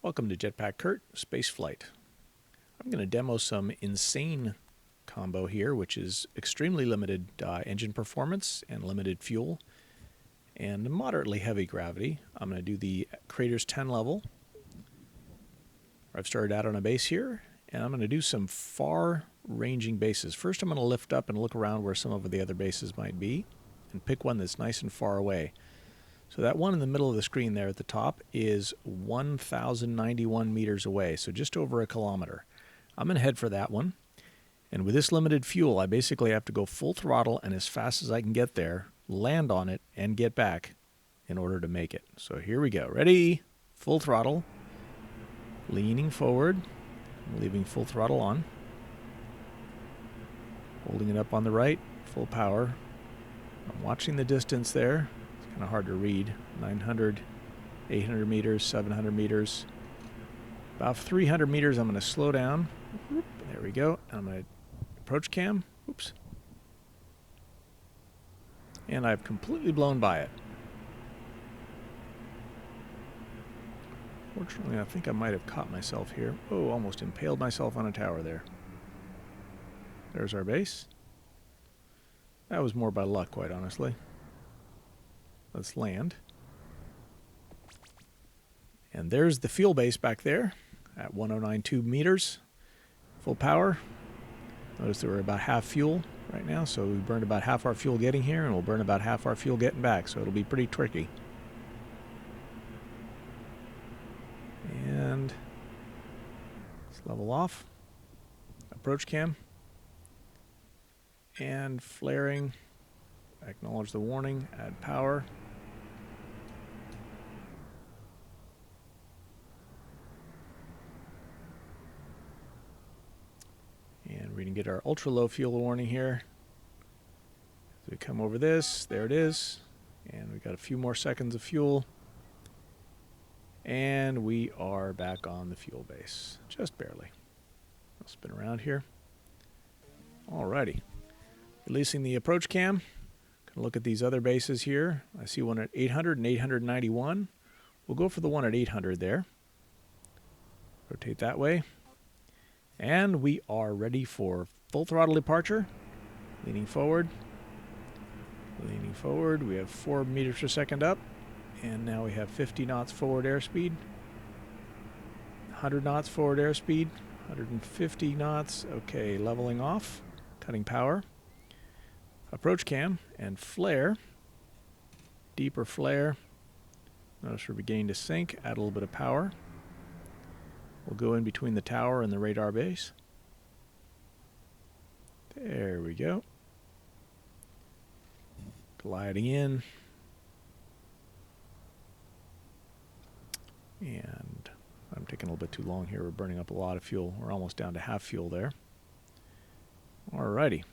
Welcome to Jetpack Kurt, Space Flight. I'm going to demo some insane combo here, which is extremely limited engine performance and limited fuel and moderately heavy gravity. I'm going to do the Crater's 10 level. I've started out on a base here, and I'm going to do some far-ranging bases. First, I'm going to lift up and look around where some of the other bases might be and pick one that's nice and far away. So that one in the middle of the screen there at the top is 1,091 meters away, so just over a kilometer. I'm going to head for that one. And with this limited fuel, I basically have to go full throttle and as fast as I can get there, land on it, and get back in order to make it. So here we go. Ready? Full throttle. Leaning forward. Leaving full throttle on. Holding it up on the right. Full power. I'm watching the distance there. Kind of hard to read. 900, 800 meters, 700 meters. About 300 meters, I'm going to slow down. There we go. I'm going to approach cam. Oops. And I've completely blown by it. Fortunately, I think I might have caught myself here. Oh, almost impaled myself on a tower there. There's our base. That was more by luck, quite honestly. Let's land. And there's the fuel base back there at 1092 meters. Full power. Notice that we're about half fuel right now, so we burned about half our fuel getting here, and we'll burn about half our fuel getting back, so it'll be pretty tricky. And let's level off. Approach cam. And flaring. Acknowledge the warning. Add power. And we can get our ultra low fuel warning here. As we come over this, there it is. And we've got a few more seconds of fuel. And we are back on the fuel base. Just barely. I'll spin around here. Alrighty. Releasing the approach cam. Gonna look at these other bases here. I see one at 800 and 891. We'll go for the one at 800 there. Rotate that way. And we are ready for full throttle departure. Leaning forward. Leaning forward. We have 4 meters per second up. And now we have 50 knots forward airspeed. 100 knots forward airspeed. 150 knots. Okay, leveling off. Cutting power. Approach cam and flare. Deeper flare. Notice we're beginning to sink. Add a little bit of power. We'll go in between the tower and the radar base. There we go. Gliding in. And I'm taking a little bit too long here. We're burning up a lot of fuel. We're almost down to half fuel there. Alrighty.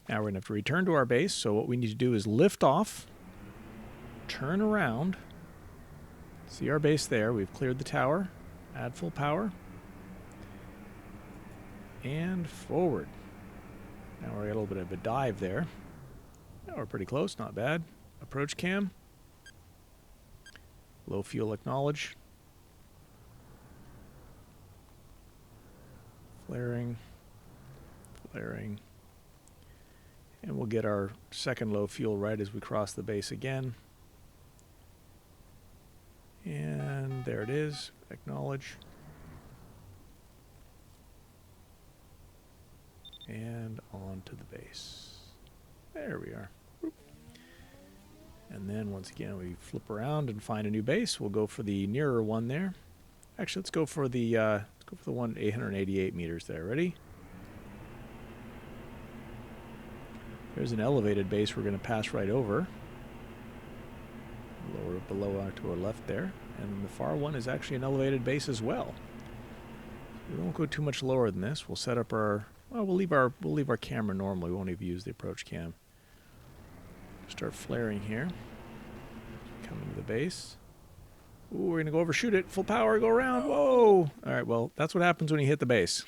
Now we're going to have to return to our base. So what we need to do is lift off. Turn around. See our base there. We've cleared the tower. Add full power. And forward. Now we're got a little bit of a dive there. Now we're pretty close, not bad. Approach cam. Low fuel acknowledge. Flaring. Flaring. And we'll get our second low fuel right as we cross the base again. And there it is. Acknowledge. And on to the base. There we are. And then once again we flip around and find a new base. We'll go for the nearer one there. Actually, let's go for the one at 888 meters there. Ready? There's an elevated base we're going to pass right over. Lower below to our left there. And the far one is actually an elevated base as well. We won't go too much lower than this. We'll set up our, well, we'll leave our camera normal. We won't even use the approach cam. Start flaring here. Coming to the base. Ooh, we're going to go overshoot it. Full power, go around. Whoa! All right, well, that's what happens when you hit the base.